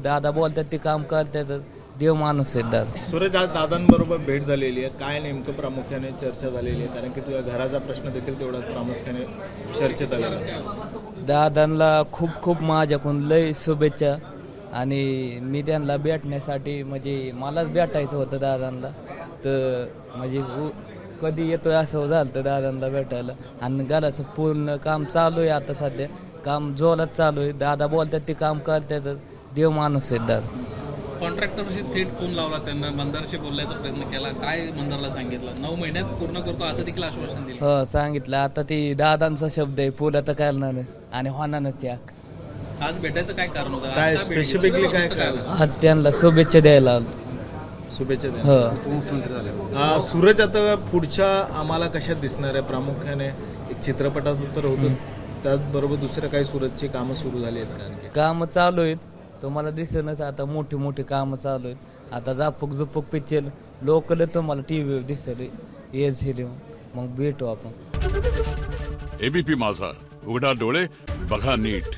दादा बोलतात ते काम करतात. देव माणूस आहेत दादा. सूरज, आज दादांबरोबर भेट झालेली आहे, काय नेमकं प्रामुख्याने चर्चा झालेली आहे? कारण की तुझ्या घराचा प्रश्न देखील तेवढाच प्रामुख्याने चर्चेत आलेला आहे. दादांना खूप खूप माझ्याकडून लय शुभेच्छा. आणि मी त्यांना भेटण्यासाठी म्हणजे मलाच भेटायचं होतं दादांना, तर म्हणजे कधी येतोय असं झालं तर दादांना भेटायला. आणि घराचं पूर्ण काम चालू आहे आता सध्या, काम जोरात चालू आहे. दादा बोलतात ते काम करतात. देव माणूस आहेत दादा. कॉन्ट्रॅक्टरशी थेट फोन लावला, त्यांना मंदारशी बोलायचा प्रयत्न केला, काय मंदारला सांगितलं? 9 महिन्यात पूर्ण करतो असं देखील आश्वासन दिलं. हो सांगितलं. आता ती दादांचा शब्द आहे, पुरा तर करणार नाही आणि होणार त्या. आज भेटायचं काय कारण होतं? काय आज का भेट घेतली? स्पेसिफिकली काय काय काय होतं? आज त्यांना शुभेच्छा द्यायला आलो. शुभेच्छा द्या. हो सूरज, आता पुढच्या आम्हाला कशात दिसणार आहे? प्रामुख्याने एक चित्रपटाचं तर होतंच, त्याचबरोबर दुसरं काही सूरजची कामं सुरू झाली आहेत का आणखी? कामं चालू आहेत, तुम्हाला दिसेनच आता मोठी मोठी कामं चालू आहेत. आता झापूक झुपूक पिक्चर लोकल तुम्हाला टीव्हीवर दिसेल, येस हिल. मग भेटू आपण. एबीपी माझा, उघडा डोळे बघा नीट.